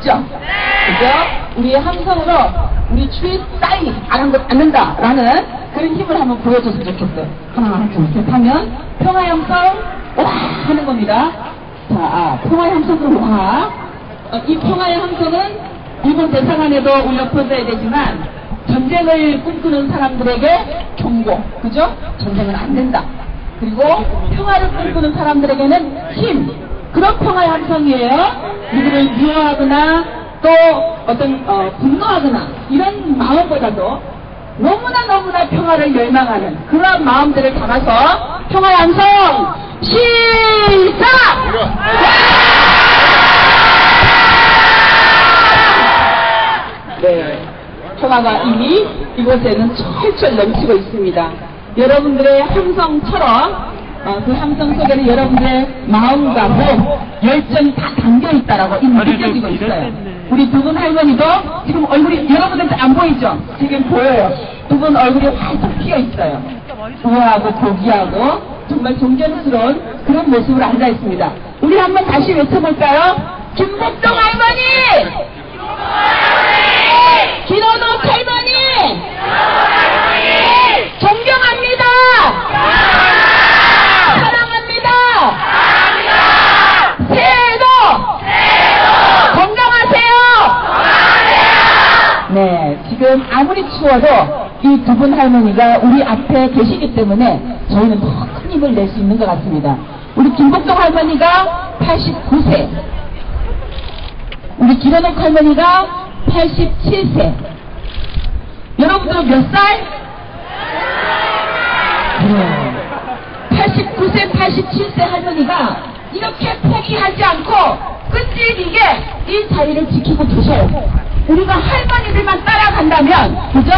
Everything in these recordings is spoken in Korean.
있죠? 그죠? 우리의 함성으로 우리 추위 따위 않는다라는 그런 힘을 한번 보여줬으면 좋겠어요. 하나, 둘, 셋 하면 평화의 함성 와 하는 겁니다. 자, 평화의 함성으로 와. 이 평화의 함성은 일본 대사관에도 울려 퍼져야 되지만 전쟁을 꿈꾸는 사람들에게 경고, 그죠? 전쟁은 안 된다. 그리고 평화를 꿈꾸는 사람들에게는 힘, 그런 평화의 함성이에요. 누구를 미워하거나 또 어떤 분노하거나 이런 마음보다도 너무나 평화를 열망하는 그런 마음들을 담아서 평화의 함성 시작! 네, 평화가 이미 이곳에는 철철 넘치고 있습니다. 여러분들의 함성처럼 그 함성 속에는 여러분들의 마음과 몸, 열정이 다 담겨있다라고 이미 느껴지고 있어요. 우리 두 분 할머니도 지금 얼굴이 여러분들한테 안 보이죠? 지금 보여요. 두 분 얼굴이 활짝 피어있어요. 우아하고 고귀하고 정말 존경스러운 그런 모습으로 앉아있습니다. 우리 한번 다시 외쳐볼까요? 김복동 할머니! 김원옥 할머니! 존경합니다! 사랑합니다! 새해에도 건강하세요! 네, 지금 아무리 추워도 이 두 분 할머니가 우리 앞에 계시기 때문에 저희는 더 큰 힘을 낼 수 있는 것 같습니다. 우리 김복동 할머니가 89세, 우리 김원옥 할머니가 87세. 여러분들은 몇 살? 89세, 87세 할머니가 이렇게 포기하지 않고 끈질기게 이 자리를 지키고 계셔요. 우리가 할머니들만 따라간다면, 그죠?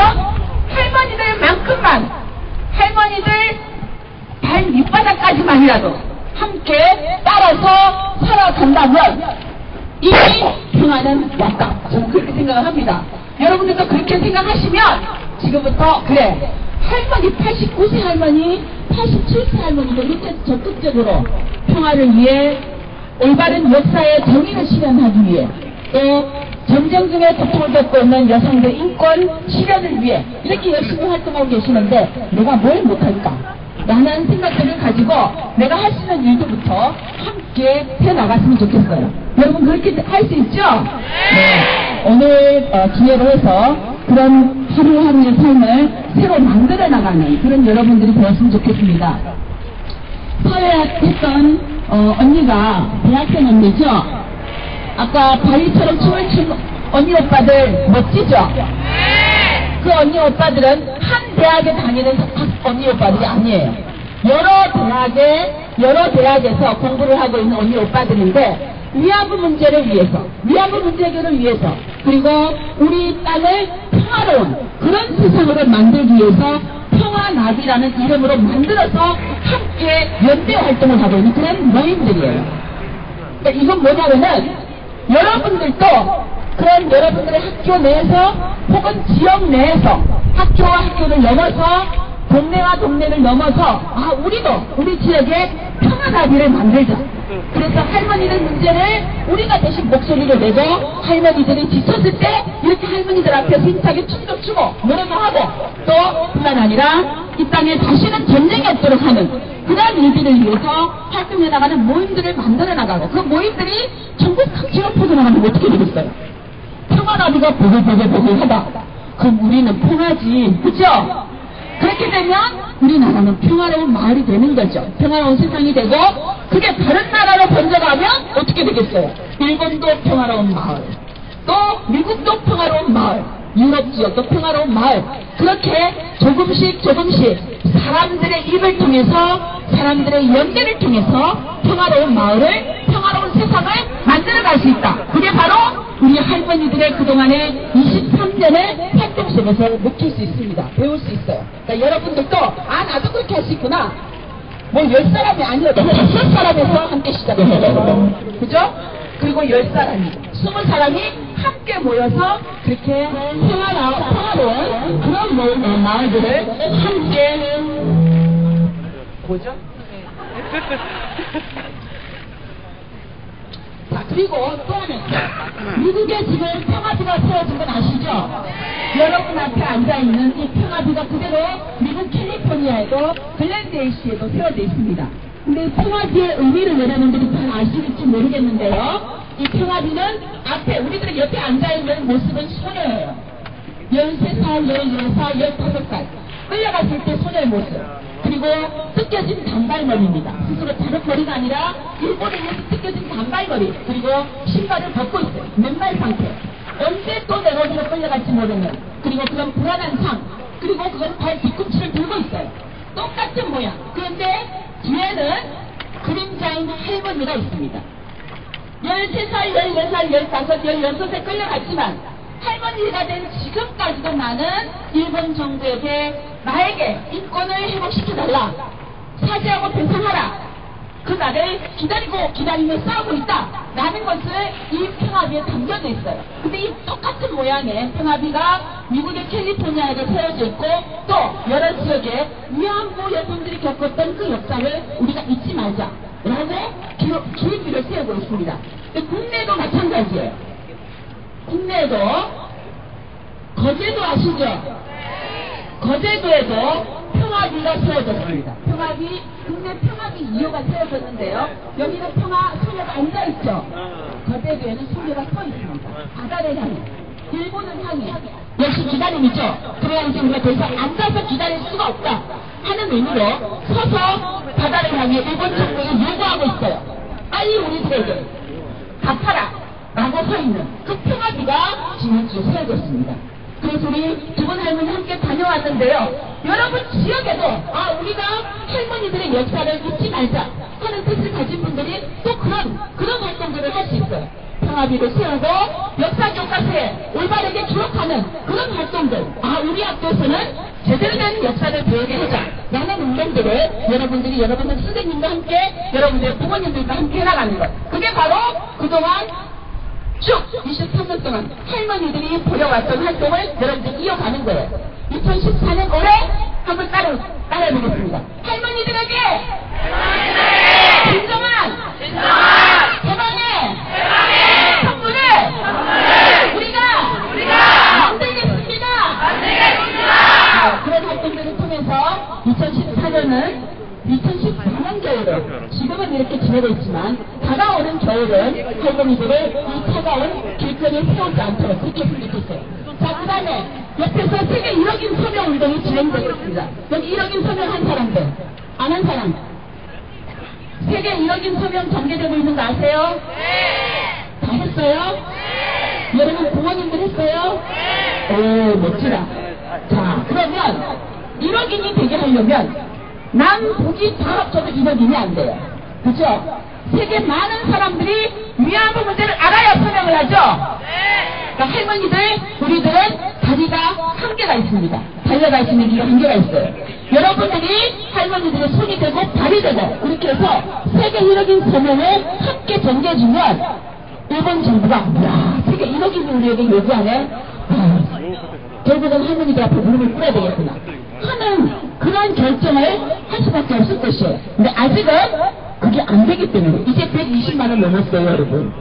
할머니들만큼만, 할머니들 발 밑바닥까지만이라도 함께 따라서 살아간다면 이미 평화는 왔다. 저는 그렇게 생각을 합니다. 여러분들도 그렇게 생각하시면 지금부터 그래, 할머니 89세 할머니 87세 할머니도 이렇게 적극적으로 평화를 위해 올바른 역사의 정의를 실현하기 위해 또 전쟁 중에 고통을 겪고 있는 여성들 인권 실현을 위해 이렇게 열심히 활동하고 계시는데 내가 뭘 못할까 라는 생각들을 가지고 내가 할 수 있는 일들부터 함께 해나갔으면 좋겠어요. 여러분 그렇게 할 수 있죠? 네. 오늘 기회로 해서 그런 하루하루의 삶을 새로 만들어 나가는 그런 여러분들이 되었으면 좋겠습니다. 사회학했던 언니가 대학생 언니죠? 아까 바위처럼 춤을 춘 언니 오빠들 멋지죠? 그 언니 오빠들은 한 대학에 다니는 언니 오빠들이 아니에요. 여러 대학에서 공부를 하고 있는 언니 오빠들인데 위안부 문제를 위해서, 위안부 문제 해결을 위해서, 그리고 우리 땅을 평화로운 그런 세상으로 만들기 위해서 평화나비라는 이름으로 만들어서 함께 연대 활동을 하고 있는 그런 모임들이에요. 그러니까 이건 뭐냐면은 여러분들도 그런 여러분들의 학교 내에서 혹은 지역 내에서 학교와 학교를 넘어서 동네와 동네를 넘어서 우리도 우리 지역에 평화나비를 만들자. 그래서 할머니들 문제를 우리가 대신 목소리를 내고 할머니들이 지쳤을 때 이렇게 할머니들 앞에서 힘차게 춤도 추고 노래도 하고 또 뿐만 아니라 이 땅에 다시는 전쟁이 없도록 하는 그런 일들을 위해서 활동해 나가는 모임들을 만들어 나가고 그 모임들이 전국 각지로 퍼져나가면 어떻게 되겠어요? 평화나비가 보글보글하다. 그럼 우리는 평화지, 그죠? 그렇게 되면 우리나라는 평화로운 마을이 되는 거죠. 평화로운 세상이 되고 그게 다른 나라로 번져가면 어떻게 되겠어요? 일본도 평화로운 마을, 또 미국도 평화로운 마을, 유럽 지역도 평화로운 마을, 그렇게 조금씩 사람들의 입을 통해서 사람들의 연대를 통해서 평화로운 마을을, 평화로운 세상을 만들어갈 수 있다. 그게 바로 우리 할머니들의 그동안의 23년의 활동 속에서 느낄 수 있습니다. 배울 수 있어요. 그러니까 여러분들도 나도 그렇게 할 수 있구나. 뭐 10사람이 아니라도 5사람에서 함께 시작해요. 그죠? 그리고 10사람이, 20사람이 함께 모여서 그렇게 평화로운 그런 마을들을 함께 보죠? 자, 그리고 또 하나 있어요. 미국에 지금 평화비가 세워진 건 아시죠? 여러분 앞에 앉아있는 이 평화비가 그대로 미국 캘리포니아에도 글렌데이시에도 세워져 있습니다. 근데 평화비의 의미를 여러분들이 잘 아실지 모르겠는데요. 이 평화비는 앞에 우리들의 옆에 앉아있는 모습은 소녀예요. 13살, 14살, 15살 끌려갔을 때 소녀의 모습. 그리고 뜯겨진 단발머리입니다. 스스로 자른 머리가 아니라 일본인에서 뜯겨진 단발머리. 그리고 신발을 벗고 있어요. 맨발 상태. 언제 또 내 어디로 끌려갈지 모르는. 그리고 그런 불안한 삶. 그리고 그건 발 뒤꿈치를 들고 있어요. 똑같은 모양. 그런데 뒤에는 그림자인 할머니가 있습니다. 13살, 14살, 15, 16에 끌려갔지만 할머니가 된 지금까지도 나는 일본 정부에게 나에게 인권을 회복시켜달라. 사죄하고 배상하라. 그 날을 기다리며 싸우고 있다. 라는 것을 이 평화비에 담겨져 있어요. 근데 이 똑같은 모양의 평화비가 미국의 캘리포니아에도 세워져 있고 또 여러 지역에 위안부 여성들이 겪었던 그 역사를 우리가 잊지 말자. 라고 기획비를 세우고 있습니다. 국내도 마찬가지예요. 국내에도 거제도 아시죠? 거제도에도 평화비가 세워졌습니다. 평화비, 국내 평화비 2호가 세워졌는데요. 여기는 평화 소녀가 앉아있죠. 거제도에는 소녀가 서 있습니다. 바다를 향해, 일본을 향해. 역시 기다림이죠. 그래야지 우리가 더 이상 앉아서 기다릴 수가 없다 하는 의미로 서서 바다를 향해 일본 정부에 요구하고 있어요. 빨리 우리들에게 갚아라 라고 서 있는 그 평화비가 지난 주에 세워졌습니다. 그래서 우리 두 분 할머니 함께 다녀왔는데요. 여러분 지역에도 우리가 할머니들의 역사를 잊지 말자 하는 뜻을 가진 분들이 또 그런 활동들을 할 수 있어요. 평화비를 세우고 역사 교과서에 올바르게 기록하는 그런 활동들. 우리 학교에서는 제대로 된 역사를 배우게 하자 라는 운동들을 여러분들이 여러분들 선생님과 함께 여러분들의 부모님들과 함께 해나가는 것. 그게 바로 그동안 쭉 23년 동안 할머니들이 보여왔던 활동을 여러분들이 이어가는 거예요. 2014년 올해 한번 따라해보겠습니다. 할머니들에게 진정한 대방의 선물을 우리가 만들겠습니다. 그런 활동들을 통해서 2014년은 2014년 겨울은 지금은 이렇게 지내고 있지만 다가오는 겨울은 할머니들을 이 차가운 길거리에 세우지 않도록 그렇게 했으면 좋겠어요. 자, 그 다음에 옆에서 세계 1억인 서명 운동이 진행되고 있습니다. 여기 1억인 서명 한 사람들, 안 한 사람. 세계 1억인 서명 전개되고 있는 거 아세요? 네. 다 했어요? 네. 여러분 부모님들 했어요? 네. 오, 멋지다. 자, 그러면 1억인이 되게 하려면 남북이 다 합쳐도 1억인이 안 돼요. 그죠? 세계 많은 사람들이 위안부 문제를 알아야 서명을 하죠? 네. 그러니까 할머니들, 우리들은 다리가 한계가 있습니다. 달려갈 수 있는 길이 한계가 있어요. 여러분들이 할머니들의 손이 되고 발이 되고 이렇게 해서 세계 1억인 서명을 함께 전개해주면 일본 정부가 세계 1억인이 우리에게 요구하네. 결국은 할머니들 앞에 무릎을 꿇어야 되겠구나 하는 그런 결정을 할 수밖에 없을 것이에요. 근데 아직은 그게 안 되기 때문에 이제 120만 원 넘었어요, 여러분.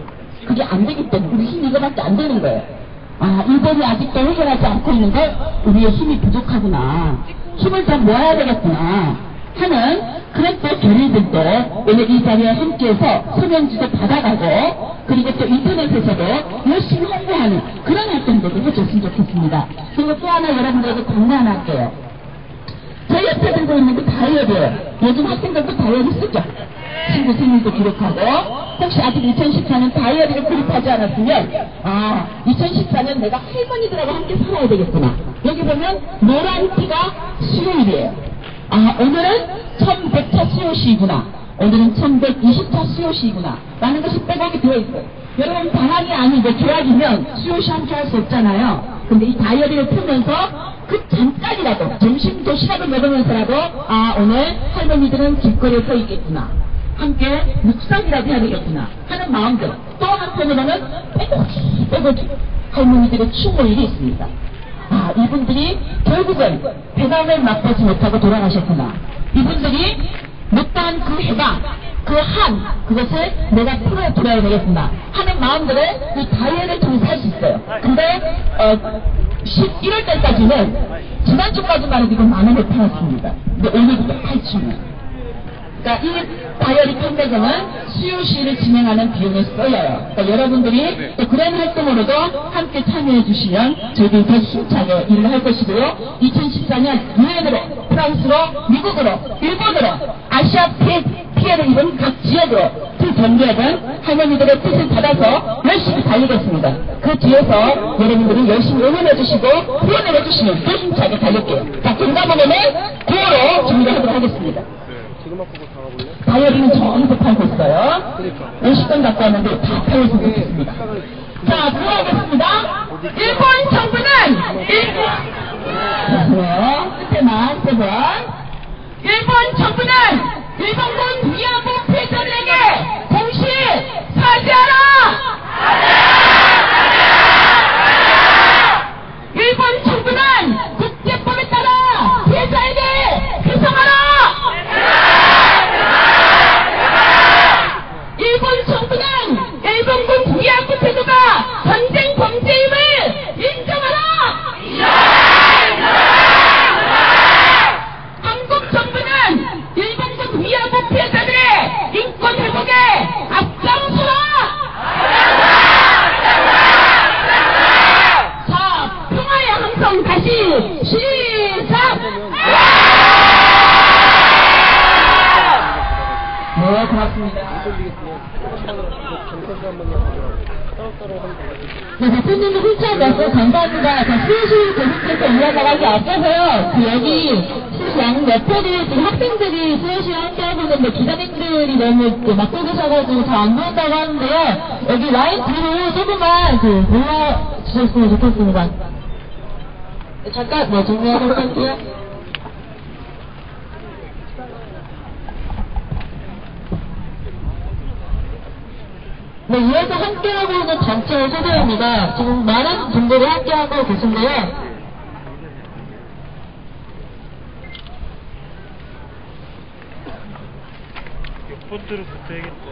그게 안 되기 때문에 우리 힘이 이거밖에 안 되는 거예요. 일본이 아직도 해결하지 않고 있는데 우리의 힘이 부족하구나. 힘을 더 모아야 되겠구나 하는 그런 또 결의들도 오늘 이 자리에 함께해서 서명지도 받아가고 그리고 또 인터넷에서도 열심히 홍보하는 그런 활동들도 해줬으면 좋겠습니다. 그리고 또 하나 여러분들에게 광고 하나 할게요. 저희 옆에 들고 있는 그 다이어리예요. 요즘 학생들도 다이어리 쓰죠. 친구 생일도 기록하고 혹시 아직 2014년 다이어리를 구입하지 않았으면 2014년 내가 할머니들하고 함께 살아야 되겠구나. 여기 보면 노란 티가 수요일이에요. 오늘은 1100차 COC이구나. 오늘은 1120차 COC이구나. 라는 것이 빼곡히 되어있어요. 여러분 방학이 아니고 개학이면 COC 함께 할 수 없잖아요. 근데 이 다이어리를 펴면서 그 잠깐이라도 점심 도시락을 먹으면서라도 오늘 할머니들은 길거리에 서 있겠구나. 함께 묵상이라도 해야 되겠구나 하는 마음들. 또 한편으로는 빼곡히 할머니들의 추모일이 있습니다. 이분들이 결국은 해방을 맛보지 못하고 돌아가셨구나. 이분들이 못한 그 해방, 그것을 내가 풀어야 되겠구나 하는 마음들을 이 다이어리를 통해서 있어요. 근데 11월 달까지는 지난주까지만 해도 이거 10,000원에 팔았습니다. 근데 오늘부터 8,000원. 그러니까 이 다이어리 판매금은 수요시를 진행하는 비용에 써요. 그러니까 여러분들이 또 그런 활동으로도 함께 참여해 주시면 저희들이 더 힘차게 일을 할 것이고요. 2014년 유엔으로, 프랑스로, 미국으로, 일본으로 아시아 피해를 입은 각 지역으로 그 전국은 할머니들의 뜻을 받아서 열심히 달리겠습니다. 그 뒤에서 여러분들이 열심히 응원해 주시고 후원을 해 주시면 더 힘차게 달릴게요. 자, 건강보험은 9월에 준비하도록 하겠습니다. 다이어리는 전부 팔고 있어요. 50건 갖고 왔는데 다 팔려서 못했습니다. 자, 들어가겠습니다. 일본 정부는 끝에만 3번. 일본 정부는 일본군 위안부 피해자들에게 공식 사죄하라! 일본 정부는 국제법에 따라 피해자에게 배상하라! 일본 정부는 일본군 위안부 태도가 전쟁 범죄임을 인정하라! 한국 정부는 일본군 위안부 피해자들의 인권 회복에 앞장서라! 자, 평화의 함성 다시 시작! 네, 고맙습니다. 네, 대표님도 훌쩍 넣고 감사합니다. 자, 수요시 계속해서 이어나가기 앞서서요, 여기 양 옆에는 지금 학생들이 수요시에 함께하고 있는데 기자님들이 너무 막고 계셔가지고 잘 안 보인다고 하는데요. 여기 라인 뒤로 조금만 몰라주셨으면 좋겠습니다. 네, 잠깐, 정리하도록 할게요. 네, 이어서 함께하고 있는 단체 소개입니다. 지금 많은 분들이 함께하고 계신데요. 폰트를 붙여야겠다.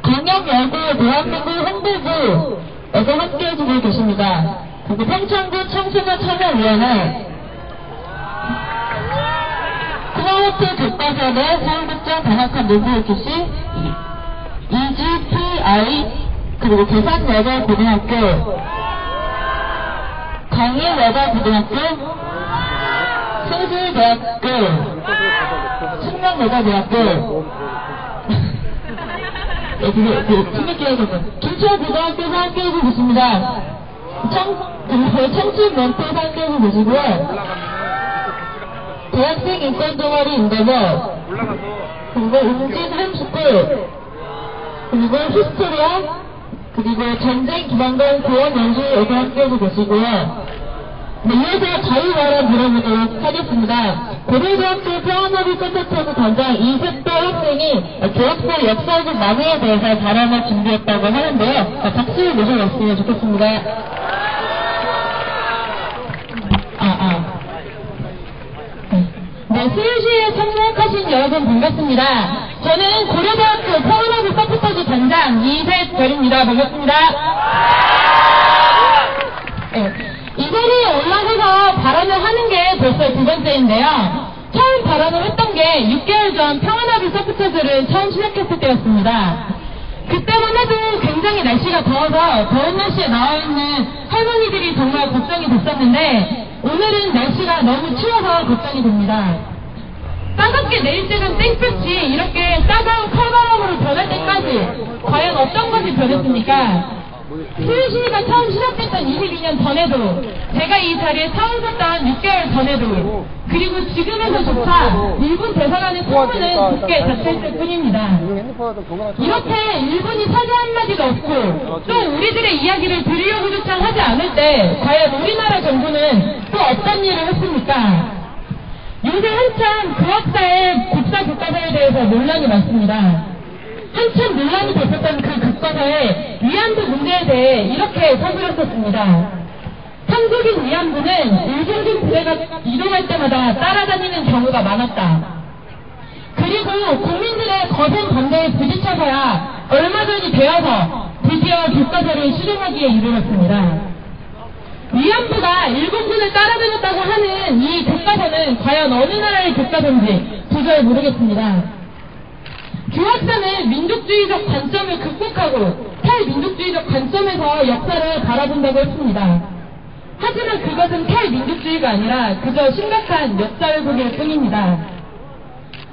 강영여고 대한민국 홍보부에서 함께해주고 계십니다. 그리고 평창군 청소년 참여위원회, 크라우트 교과서의 사용국장 단학한 노부교시, EGPI, 그리고 계산여자고등학교, 강일여자고등학교, 승실대학교, 숙명여자대학교, 김초고등학교에서 함께해주고 계십니다. 청춘멘토에서 함께해주고 계시고요. 대학생 인권 동아리 인더버, 그리고 음진 햄스쿨, 그리고 히스토리아, 그리고 전쟁 기반관 교원 연수에서 함께해주고 계시고요. 네, 이어서 자유발언 물어보도록 하겠습니다. 고려대학교 평화너비 콘서트 단장 이색도 학생이 교학사 역사적 만회에 대해서 발언을 준비했다고 하는데요. 박수를 모셔봤으면 좋겠습니다. 네, 수요시에 참석하신 여러분 반갑습니다. 저는 고려대학교 평화너비 서포터즈 단장 이색별입니다. 반갑습니다. 네. 이 자리에 올라가서 발언을 하는 게 벌써 2번째인데요. 처음 발언을 했던 게 6개월 전 평화너비 서포터즈를 처음 시작했을 때였습니다. 그때만 해도 굉장히 날씨가 더워서 더운 날씨에 나와있는 할머니들이 정말 걱정이 됐었는데 오늘은 날씨가 너무 추워서 걱정이 됩니다. 따갑게 내릴 때는 땡볕이 이렇게 따가운 칼바람으로 변할 때까지 과연 어떤 것이 변했습니까? 수요시가 처음 시작됐던 22년 전에도, 제가 이 자리에 처음 섰던 6개월 전에도, 그리고 지금에서조차 일본 대사관의 통문은 굳게 닫혀있을 뿐입니다. 이렇게 일본이 사죄 한마디도 없고 또 우리들의 이야기를 들으려고조차 하지 않을 때 과연 우리나라 정부는 또 어떤 일을 했습니까? 요새 한참 교학사의 국사 교과서에 대해서 논란이 많습니다. 한참 논란이 됐었던 그 교과서에 위안부 문제에 대해 이렇게 서술을 썼습니다. 한국인 위안부는 일본군 부대가 이동할 때마다 따라다니는 경우가 많았다. 그리고 국민들의 거센 반대에 부딪혀서야 얼마 전이 되어서 드디어 교과서를 수정하기에 이르렀습니다. 위안부가 일본군을 따라들었다고 하는 이 교과서는 과연 어느 나라의 교과서인지 도저히 모르겠습니다. 교학사는 민족주의적 관점을 극복하고 탈민족주의적 관점에서 역사를 바라본다고 했습니다. 하지만 그것은 탈민족주의가 아니라 그저 심각한 역사 왜곡일 뿐입니다.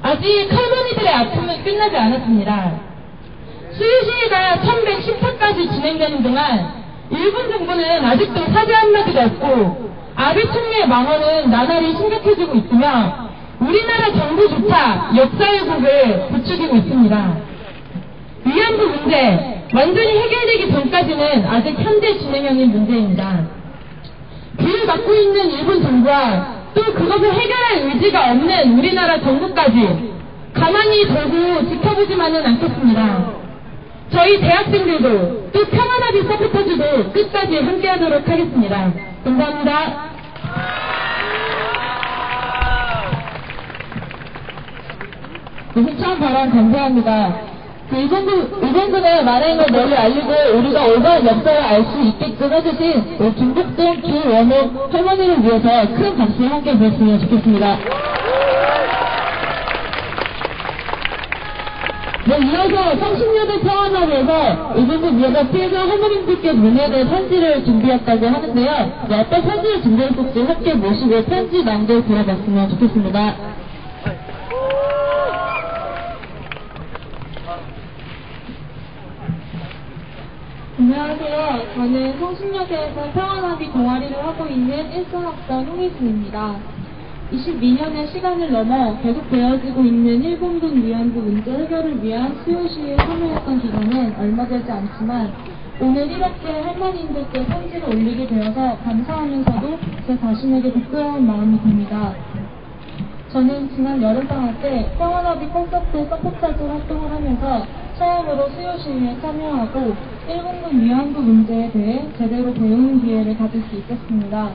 아직 할머니들의 아픔은 끝나지 않았습니다. 수유시위가 1110회까지 진행되는 동안 일본 정부는 아직도 사죄 한마디가 없고 아베 총리의 망언은 나날이 심각해지고 있으며 우리나라 정부조차 역사 왜곡을 부추기고 있습니다. 위안부 문제 완전히 해결되기 전까지는 아직 현재 진행형인 문제입니다. 귀를 막고 있는 일본 정부와 또 그것을 해결할 의지가 없는 우리나라 정부까지 가만히 두고 지켜보지만은 않겠습니다. 저희 대학생들도 또 평화나비 서포터즈도 끝까지 함께하도록 하겠습니다. 감사합니다. 시청 발언 감사합니다. 일본군의 많은 걸 널리 알리고 우리가 올바른 역사를 알 수 있게끔 해주신 김복동, 김원호 할머니를 위해서 큰 박수 함께 보냈으면 좋겠습니다. 네, 이어서 성신여대 평화나비에서 일본군 위에서 피해자 할머님들께 문의할 편지를 준비했다고 하는데요. 네, 어떤 편지를 준비했을지 함께 모시고 편지 낭독 들어봤으면 좋겠습니다. 안녕하세요. 저는 성신여대에서 평화나비 동아리를 하고 있는 1등학번 홍희진입니다. 22년의 시간을 넘어 계속되어지고 있는 일본군 위안부 문제 해결을 위한 수요시위에 참여했던 기간은 얼마 되지 않지만 오늘 이렇게 할머니들께 편지를 올리게 되어서 감사하면서도 제 자신에게 부끄러운 마음이 듭니다. 저는 지난 여름방학 때 평화나비 콘서트 서포터즈 활동을 하면서 처음으로 수요시위에 참여하고 일본군 위안부 문제에 대해 제대로 배우는 기회를 가질 수 있었습니다.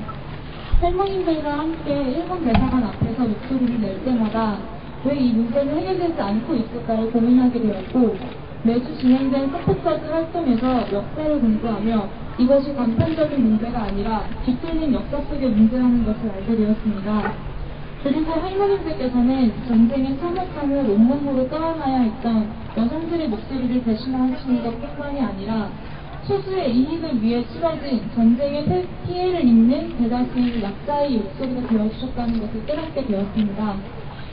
할머님들과 함께 일본 대사관 앞에서 목소리를 낼 때마다 왜 이 문제는 해결되지 않고 있을까를 고민하게 되었고 매주 진행된 서포터즈 활동에서 역사를 공부하며 이것이 단편적인 문제가 아니라 뒤틀린 역사 속의 문제라는 것을 알게 되었습니다. 그리고 할머님들께서는 전쟁의 참혹함을 온몸으로 떠안아야 했던 여성들의 목소리를 대신하시는 것뿐만이 아니라 소수의 이익을 위해 치러진 전쟁의 피해를 입는 대다수의 약자의 목소리가 되어주셨다는 것을 깨닫게 되었습니다.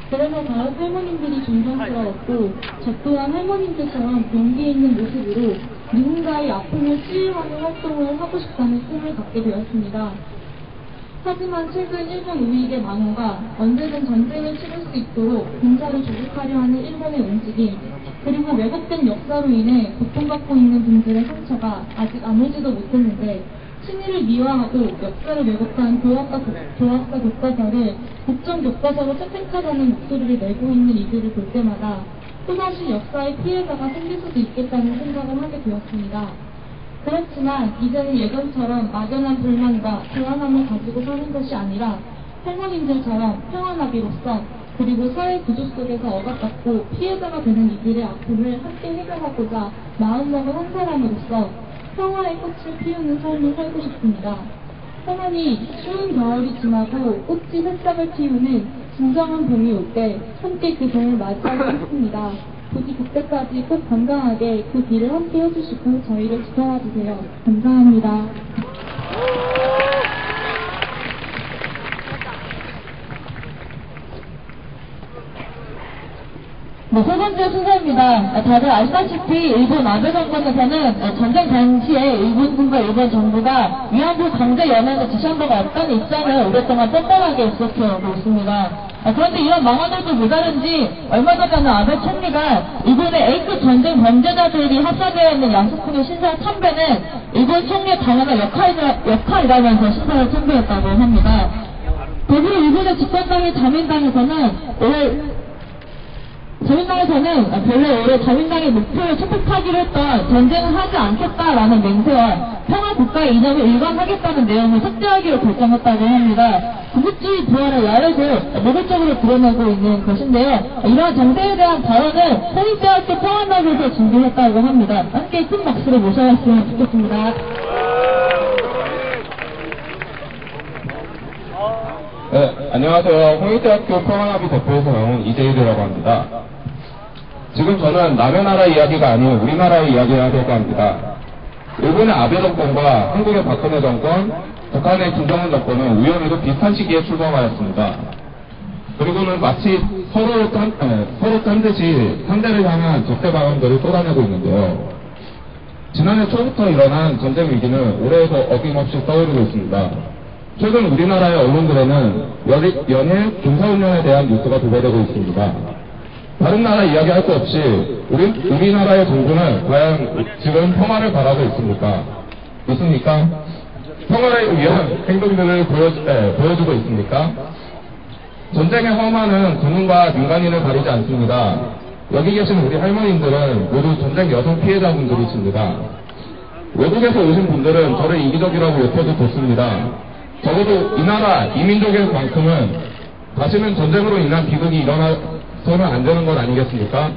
그래서 더욱 할머님들이 존경스러웠고 저 또한 할머님들처럼 용기 있는 모습으로 누군가의 아픔을 치유하는 활동을 하고 싶다는 꿈을 갖게 되었습니다. 하지만 최근 일본 우익의 망언과 언제든 전쟁을 치를 수 있도록 군사를 조직하려 하는 일본의 움직임, 그리고 왜곡된 역사로 인해 고통받고 있는 분들의 상처가 아직 아물지도 못했는데 친일을 미화하고 역사를 왜곡한 교학과 교과서를 국정 교과서로 채택하자는 목소리를 내고 있는 이들을 볼 때마다 또다시 역사의 피해자가 생길 수도 있겠다는 생각을 하게 되었습니다. 그렇지만 이제는 예전처럼 막연한 불만과 불안함을 가지고 사는 것이 아니라 할머님들처럼 평화나비로서 그리고 사회 구조 속에서 억압받고 피해자가 되는 이들의 아픔을 함께 해결하고자 마음먹은 한 사람으로서 평화의 꽃을 피우는 삶을 살고 싶습니다. 평안히 추운 겨울이 지나고 꽃이 새싹을 피우는 진정한 봄이 올 때 함께 그 봄을 맞이하고 싶습니다. 부디 그때까지 꼭 건강하게 그 길을 함께 해주시고 저희를 지켜봐 주세요. 감사합니다. 네, 세 번째 순서입니다. 다들 아시다시피 일본 아베 정권에서는 전쟁 당시에 일본군과 일본 정부가 위안부 강제 연행을 지시한 바가 없다는 입장을 오랫동안 뻔뻔하게 있었고 있습니다. 그런데 이런 망언들도 모자른지 얼마 전에는 아베 총리가 일본의 A급 전쟁 범죄자들이 합사되어 있는 야스쿠니 신상 참배는 일본 총리의 당연한 역할이라면서 신상을 참배했다고 합니다. 더불어 일본의 집권당인 자민당에서는 별로 올해 자민당의 목표를 채택하기로 했던 전쟁은 하지 않겠다라는 맹세와 평화 평화 국가 이념을 일관하겠다는 내용을 삭제하기로 결정했다고 합니다. 군국주의 부활을 야외에서 노골적으로 드러내고 있는 것인데요. 이러한 정세에 대한 발언을 홍익대학교 평화나비에서 준비했다고 합니다. 함께 큰 박수로 모셔봤으면 좋겠습니다. 네, 안녕하세요. 홍익대학교 평화나비 대표에서 나온 이재일이라고 합니다. 지금 저는 남의 나라 이야기가 아닌 우리나라의 이야기를 하려고 합니다. 일본의 아베 정권과 한국의 박근혜 정권, 북한의 김정은 정권은 우연히도 비슷한 시기에 출범하였습니다. 그리고는 마치 서로 딴 듯이 상대를 향한 적대 방안들을 쏟아내고 있는데요. 지난해 초부터 일어난 전쟁 위기는 올해에도 어김없이 떠오르고 있습니다. 최근 우리나라의 언론들에는 연일 군사훈련에 대한 뉴스가 도배되고 있습니다. 다른 나라 이야기할 것 없이 우리나라의 정부는 과연 지금 평화를 바라고 있습니까? 평화를 위한 행동들을 보여주고 있습니까? 전쟁의 험한은 군인과 민간인을 가리지 않습니다. 여기 계신 우리 할머님들은 모두 전쟁 여성 피해자분들이십니다. 외국에서 오신 분들은 저를 이기적이라고 욕해도 좋습니다. 적어도 이 나라, 이 민족의 만큼은 다시는 전쟁으로 인한 비극이 일어나서는 안 되는 것 아니겠습니까?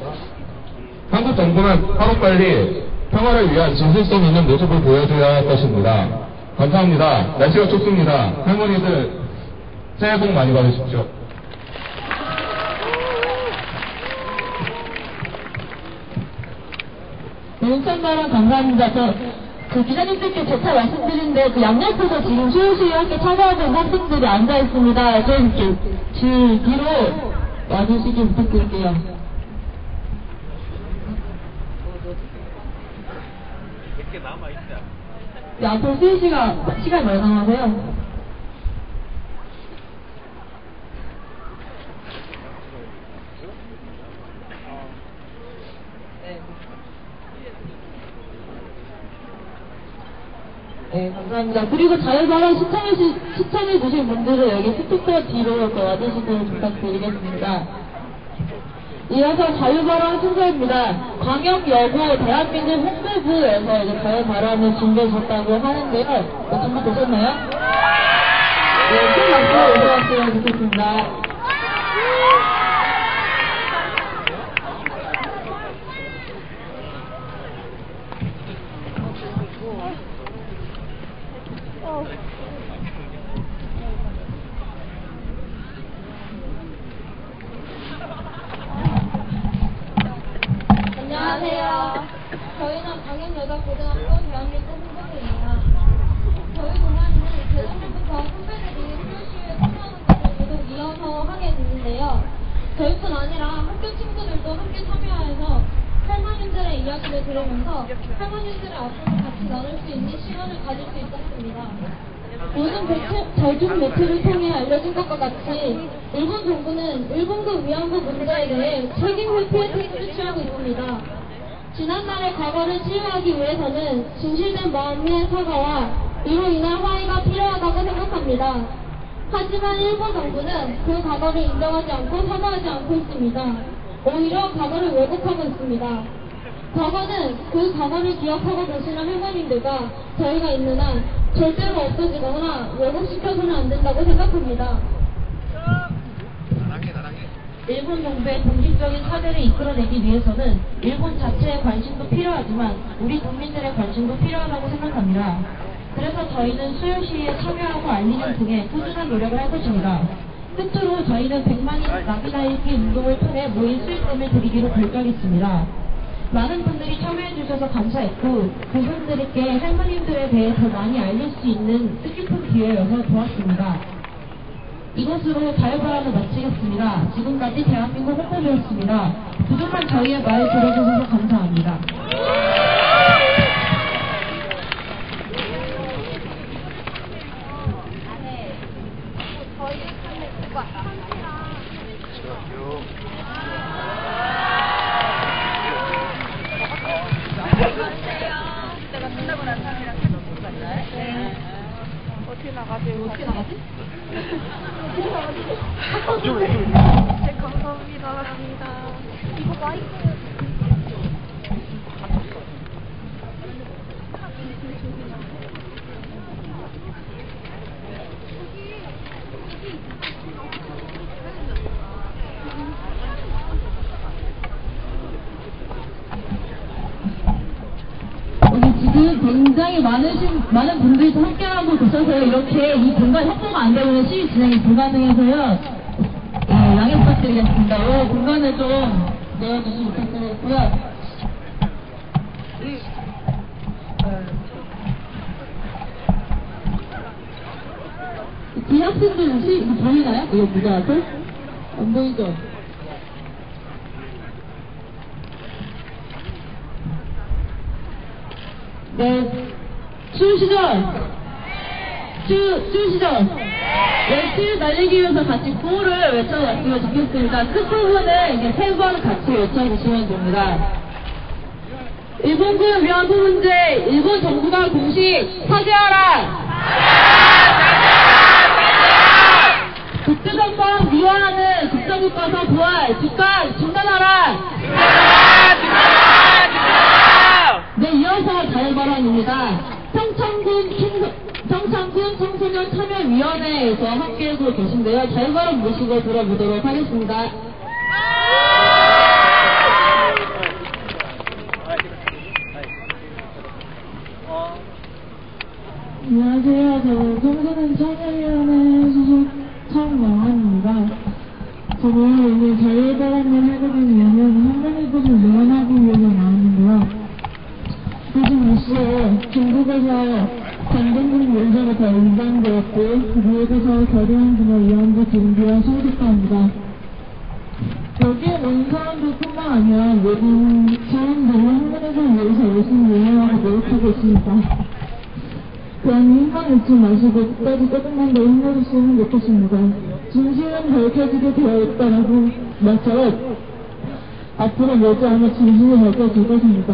한국 정부는 하루빨리 평화를 위한 진실성 있는 모습을 보여줘야 할 것입니다. 감사합니다. 날씨가 춥습니다. 할머니들 새해 복 많이 받으십시오. 인천 발언 감사합니다. 기자님들께 재차 말씀드리는데, 양옆에서 지금 수요시에 함께 참여하고 있는 학생들이 앉아있습니다. 좀 줄 뒤로 와주시길 부탁드릴게요. 네, 앞으로 수요시가 시간 몇 남아세요? 네, 감사합니다. 그리고 자유발언 시청해주신 분들은 여기 스피커 뒤로 와주시도록 부탁드리겠습니다. 이어서 자유발언 순서입니다. 광역여고 대한민국 홍보부에서 이제 자유발언을 준비해줬다고 하는데요. 준비되셨나요? 네, 큰 박수로 오셔왔으면 좋겠습니다. 안녕하세요. 저희는 광역여자고등학교 대한민국 홍보부입니다. 저희 동아리는 재작년부터 선배들이 수요시에 참여하는 것을 계속 이어서 하게 됐는데요. 저희뿐 아니라 학교 친구들도 함께 참여해서 할머님들의 이야기를 들으면서 할머님들의 아픔을 같이 나눌 수 있는 시간을 가질 수 있었습니다. 요즘 대중 매체를 통해 알려진 것과 같이 일본 정부는 일본군 위안부 문제에 대해 책임 회피의 태도를 취하고 있습니다. 지난날의 과거를 치유하기 위해서는 진실된 마음의 사과와 이로 인한 화해가 필요하다고 생각합니다. 하지만 일본 정부는 그 과거를 인정하지 않고 사과하지 않고 있습니다. 오히려 과거를 왜곡하고 있습니다. 과거는 그 과거를 기억하고 계시는 할머님들과 저희가 있는 한 절대로 없어지거나 왜곡시켜서는 안 된다고 생각합니다. 일본 정부의 독립적인 사대를 이끌어내기 위해서는 일본 자체의 관심도 필요하지만 우리 국민들의 관심도 필요하다고 생각합니다. 그래서 저희는 수요시에 참여하고 알리는 등의 꾸준한 노력을 할 것입니다. 끝으로 저희는 100만인 나비나잇기 운동을 통해 모인 수익금을 드리기로 결정했습니다. 많은 분들이 참여해주셔서 감사했고 그분들께 할머님들에 대해 더 많이 알릴 수 있는 뜻깊은 기회여서 좋았습니다. 이것으로 자유발언을 마치겠습니다. 지금까지 대한민국 홍보부였습니다. 부족한 저희의 말을 들어주셔서 감사합니다. 어떻게 나가지? 어떻게 나가지? 네, 감사합니다. 이거 마이크. 지금 굉장히 많은 분들이 함께하고 계셔서 이렇게 이 공간 확보가 안 되면 시위 진행이 불가능해서요. 양해 부탁드리겠습니다. 이 공간을 좀 내어주시면 부탁드리겠고요. 이 학생들 혹시 이거 보이나요? 이거 무대 앞에? 안 보이죠? 네, 추우시죠? 추우시죠? 네, 추위 날리기 위해서 같이 구호를 외쳐봤으면 좋겠습니다. 끝부분은 이제 세 번 같이 외쳐주시면 됩니다. 일본군 위안부 문제, 일본 정부가 공식 사죄하라! 국제전방 미화하는 국제국가서 부활, 집단 중단하라! 네, 이어서 자유발언입니다. 평창군 청소년 참여위원회에서 함께해주고 계신데요. 자유발언 모시고 들어보도록 하겠습니다. 안녕하세요. 저는 청소년 참여위원회 소속 청명환입니다. 저는 오늘 자유발언을 하게 된 이유는 한반도 것을 응원하기 위해서 나왔는데요. 요즘 뉴스에 중국에서 반동군 문제가 더 인상되었고 미국에서 결의한 분의 위안부 준비와 성직자입니다. 여기에 온 사람들뿐만 아니라 모든 사람들이 한반도를 위해서 열심히 응원하고 노력하고 있습니다. 그런 희망 잊지 마시고 끝까지 조금만 더 힘내주시면 좋겠습니다. 진실은 밝혀지게 되어 있다라고 말처럼 앞으로 머지않아 진실이 밝혀질 것입니다.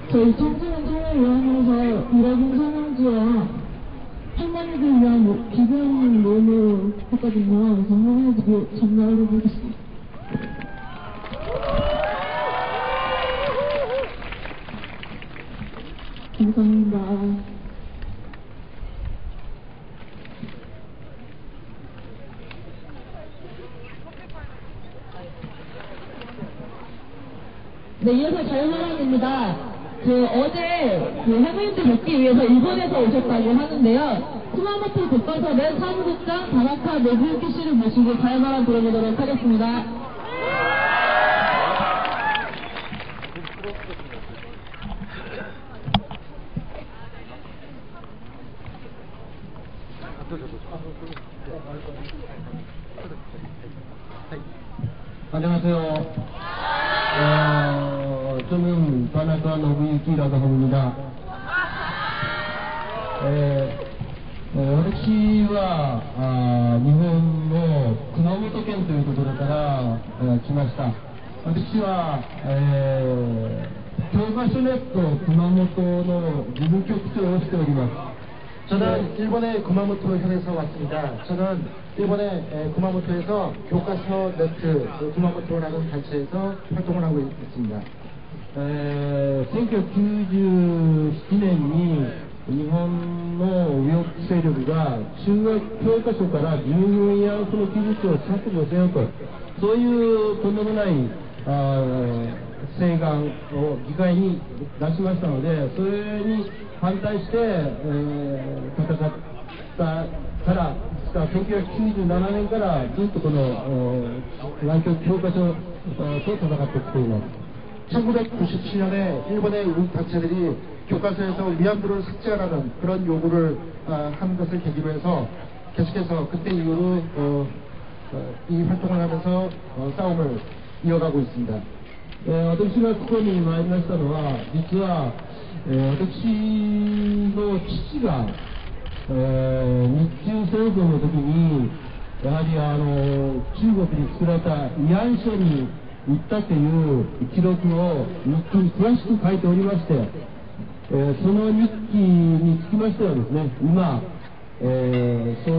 저희 청소년 참여위원회에서 일하는 사명지와 할머니들 위한 기부하는 모임을 했거든요. 그래서 할머니들이 전달을 해보겠습니다. 감사합니다. 네, 이어서 자유발언입니다. 어제 할머니들 뵙기 위해서 일본에서 오셨다고 하는데요. 쿠마모토 교과서의 사무국장 다나카 노부유키 씨를 모시고 자유발언 들어보도록 하겠습니다. 안녕하세요. 저는 다나카 노부유키라고 합니다. 私は日本の熊本県というところから来ました。私は教科書ネット熊本の事務局長をしております。 저는 일본의 구마모토현에서 왔습니다. 저는 일본의 구마모토에서 교과서 네트 구마모토라는 단체에서 활동을 하고 있습니다. 1997年に日本の右翼勢力が中学教科書から従軍慰安婦の記述を削除せよと、そういうとんでもない請願を議会に出しましたので、それに反対して、戦ったから1997年からずっとこの南極教科書と戦ってきています。 1997년에 일본의 우익단체들이 교과서에서 위안부를 삭제하라는 그런 요구를 한 것을 계기로 해서 계속해서 그때 이후로 이 활동을 하면서 싸움을 이어가고 있습니다. 私がここに参りましたのは、実は、私の父が、日中戦争の時にやはり中国に作られた慰安書に行ったという記録を日記に詳しく書いておりまして、その日記につきましてはですね、今、ソウ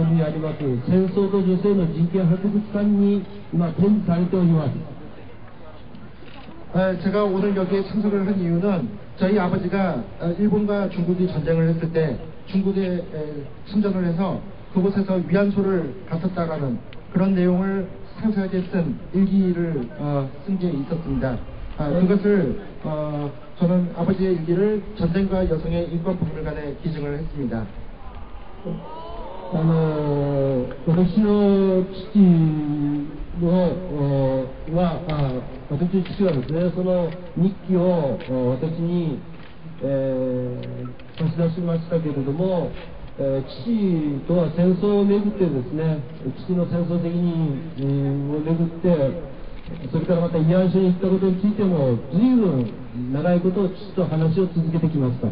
ルにあります戦争と女性の人権博物館に今展示されております。 제가 오늘 여기에 참석을 한 이유는 저희 아버지가 일본과 중국이 전쟁을 했을 때 중국에 참전을 해서 그곳에서 위안소를 갔었다라는 그런 내용을 상세하게 쓴 일기를 쓴 게 있었습니다. 그것을 저는 아버지의 일기를 전쟁과 여성의 인권박물관에 기증을 했습니다. 私の父はですね、その日記を私に、差し出しましたけれども、父とは戦争をめぐってですね、父の戦争責任をめぐって、それからまた慰安所に行ったことについても随分長いことを父と話を続けてきました。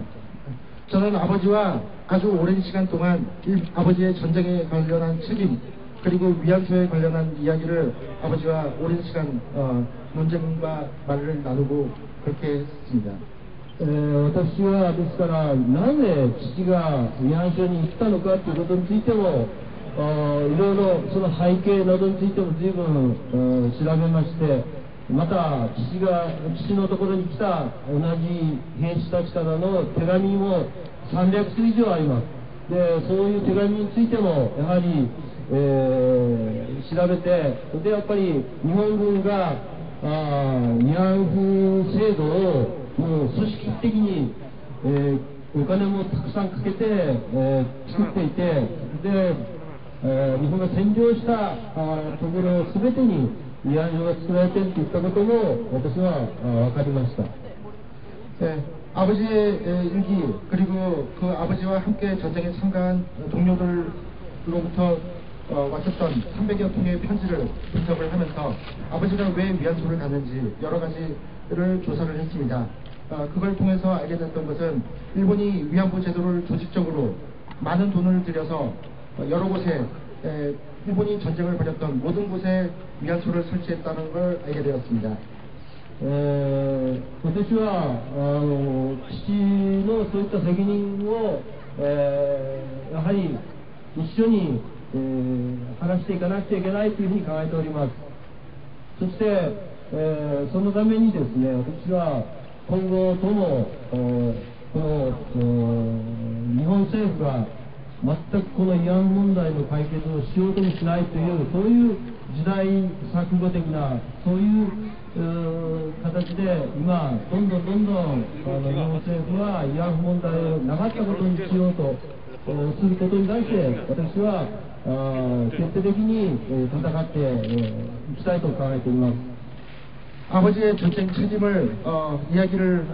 저는 아버지와 아주 오랜 시간 동안 아버지의 전쟁에 관련한 책임 그리고 위안소에 관련한 이야기를 아버지와 오랜 시간 논쟁과 말을 나누고 그렇게 했습니다. 私はですからなぜ父が慰安所に行ったのかということについてもいろいろその背景などについても随分調べまして、また父のところに来た同じ兵士たちからの手紙も300通以上あります。でそういう手紙についてもやはり、調べて、でやっぱり日本軍が慰安婦制度をもう組織的に、お金もたくさんかけて、作っていて、で、日本が占領したところ全てに慰安所が作られているといったことも私は分かりました。 아버지의 일기 그리고 그 아버지와 함께 전쟁에 참가한 동료들로부터 왔었던 300여 통의 편지를 분석을 하면서 아버지가 왜 위안소를 갔는지 여러 가지를 조사를 했습니다. 그걸 통해서 알게 됐던 것은 일본이 위안부 제도를 조직적으로 많은 돈을 들여서 여러 곳에 일본이 전쟁을 벌였던 모든 곳에 위안소를 설치했다는 걸 알게 되었습니다. 私は父のそういった責任を、やはり一緒に、話していかなくちゃいけないというふうに考えております。そして、そのためにですね、私は今後ともこの日本政府が全くこの慰安婦問題の解決をしようともしないというそういう時代錯誤的なそういう形で今どんどん日本政府は慰安婦問題をなかったことにしようとすることに対して私は決定的に戦っていきたいと考えています。 아버지의 전쟁 책임을 이야기를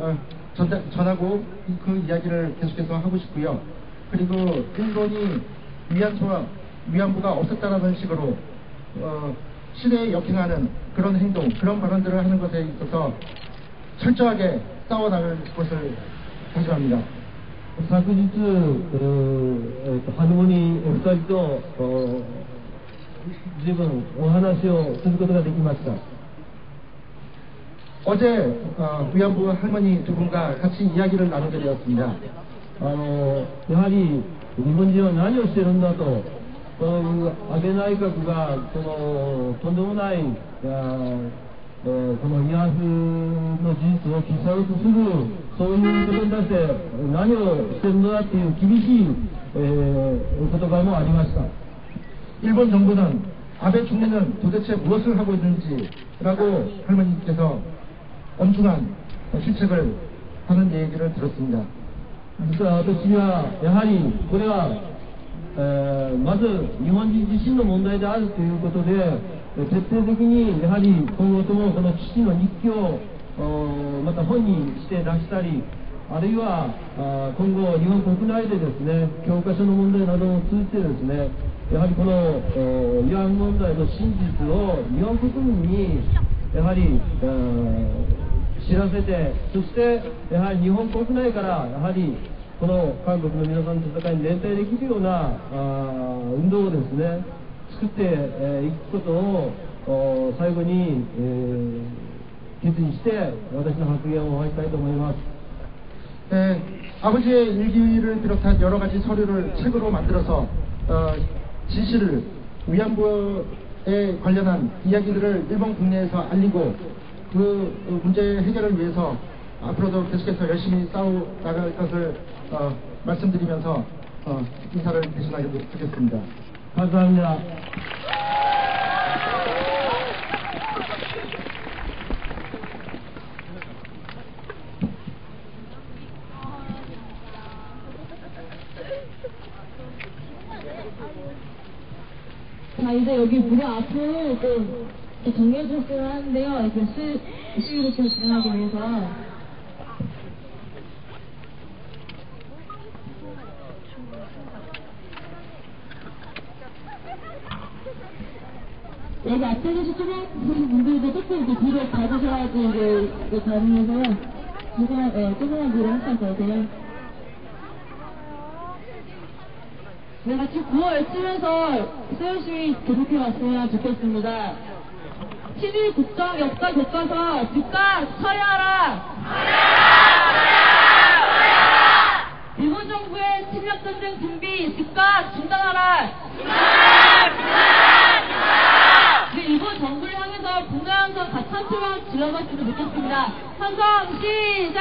전하고 그 이야기를 계속해서 하고 싶고요. 그리고 일본이 위안부가 없었다라는 식으로 시대에 역행하는 그런 행동, 그런 발언들을 하는 것에 있어서 철저하게 싸워나갈 것을 다짐합니다. 昨日、ハルモニーお二人と十分お話をすることができました。 어제 위안부 할머니 두 분과 같이 이야기를 나누게 되었습니다. やはり日本人は何をしているんだと、この安倍内閣がとんでもないこの慰安婦の事実を消さようとするそういうことに対して何をしているのだという厳しい、言葉もありました。 일본 정부는 아베 총리는 도대체 무엇을 하고 있는지라고 할머니께서 엄중한 실책을 하는 얘기를 들었습니다. 実は私はやはりこれは、まず日本人自身の問題であるということで徹底的にやはり今後ともこの父の日記をまた本にして出したりあるいは今後日本国内でですね教科書の問題などを通じてですねやはりこの慰安婦問題の真実を日本国民にやはり知らせて、そしてやはり日本国内からやはりこの韓国の皆さんの戦いに連帯できるような運動をですね作っていくことを最後に決意して私の発言を終わりたいと思います。 아버지의 일기를 비롯한 여러 가지 서류를 책으로 만들어서 진실을 위안부에 관련한 이야기들을 일본 국내에서 알리고 그 문제 해결을 위해서 앞으로도 계속해서 열심히 싸워 나갈 것을 말씀드리면서 인사를 대신하겠습니다. 감사합니다. 자, 이제 여기 무대 앞을 좀 정리해 주셨어야 하는데요. 이렇게 시위를 좀 진행하기 위해서. 여기 앞에 계신 분들도 조금 이렇게 뒤로 가주셔야지 이제 가능해서요. 조금만 뒤로 한참 가세요. 네, 같이 구호 외치면서 세열시위 계속해 왔으면 좋겠습니다. 7.1 국정 역사 교과서 즉각 처리하라! 일본 정부의 침략전쟁 준비 즉각 중단하라! 일본 정부를 향해서 분노하면서 같이 한 표만 질러봤으면 좋겠습니다. 찬성 시작!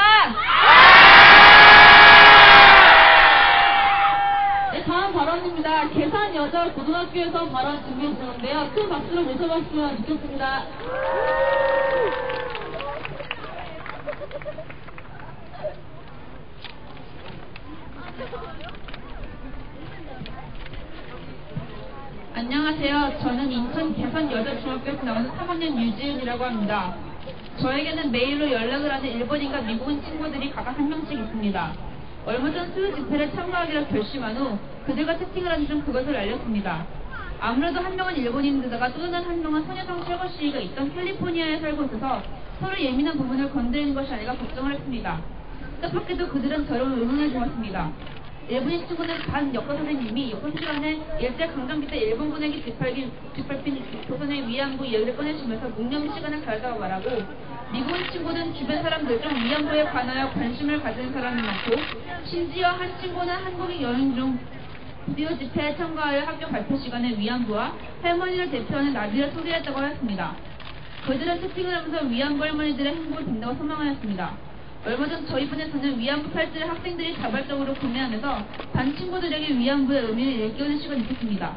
네, 다음 발언입니다. 계산여자고등학교에서 발언 준비해 주는데요. 큰 박수로 모셔봤으면 좋겠습니다. 안녕하세요. 저는 인천 계산여자중학교에서 나오는 3학년 유지은이라고 합니다. 저에게는 메일로 연락을 하는 일본인과 미국인 친구들이 각각 한 명씩 있습니다. 얼마 전 수요 집회를 참가하기로 결심한 후 그들과 채팅을 한 중 그것을 알렸습니다. 아무래도 한 명은 일본인데다가 또 다른 한 명은 소녀상 철거 시위가 있던 캘리포니아에 살고 있어서 서로 예민한 부분을 건드리는 것이 아닌가 걱정을 했습니다. 뜻밖에도 그들은 저를 응원해 주었습니다. 일본인 친구는 반 역사 선생님이 역사 시간에 일제강점기 때 일본군에게 짓밟힌 조선의 위안부 이야기를 꺼내주면서 묵념 시간을 가르다가 말하고, 미국인 친구는 주변 사람들 중 위안부에 관하여 관심을 가지는 사람이 많고, 심지어 한 친구는 한국에 여행 중 수요 집회에 참가하여 학교 발표 시간에 위안부와 할머니를 대표하는 나비를 소개했다고 하였습니다. 그들은 채팅을 하면서 위안부 할머니들의 행복을 빈다고 소망하였습니다. 얼마 전 저희 반에서는 위안부 팔찌를 학생들이 자발적으로 구매하면서 반 친구들에게 위안부의 의미를 일깨우는 시간이 있었습니다.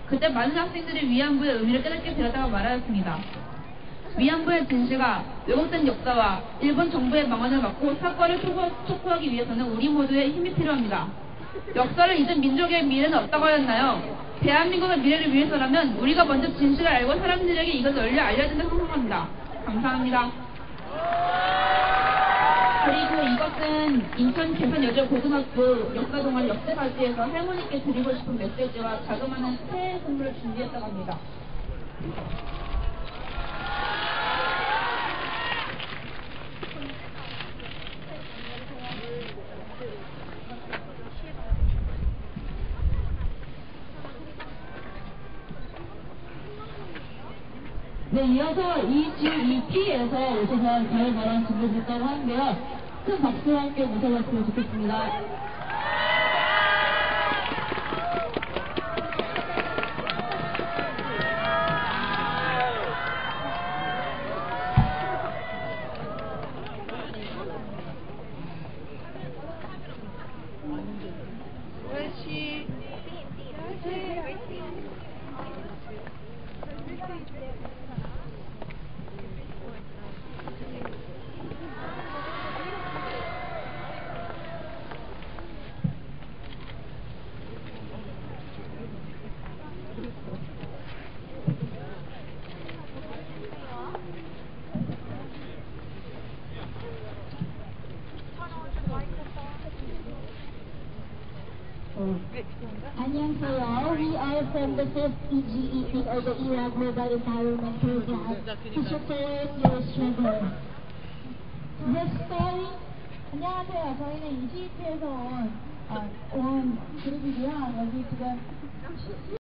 그때 많은 학생들이 위안부의 의미를 깨닫게 되었다고 말하였습니다. 위안부의 진실과 왜곡된 역사와 일본 정부의 망언을 막고 사과를 촉구하기 위해서는 우리 모두의 힘이 필요합니다. 역사를 잊은 민족의 미래는 없다고 하였나요? 대한민국의 미래를 위해서라면 우리가 먼저 진실을 알고 사람들에게 이것을 널리 알려야 된다고 생각합니다. 감사합니다. 그리고 이것은 인천 계산여자고등학교 역사동아리 역대바지에서 할머니께 드리고 싶은 메시지와 자그마한 새해 선물을 준비했다고 합니다. 네, 이어서 지금 2P에서 오셔서 자유 발언 준비했다고 하는데요. 큰 박수와 함께 모셔봤으면 좋겠습니다. 안녕하세요. We are from the 5th EGEP or the ERA Global Environment Program to support your struggle. The story. 안녕하세요. 저희는 EGEP에서 온 그룹이고요. 여기 지금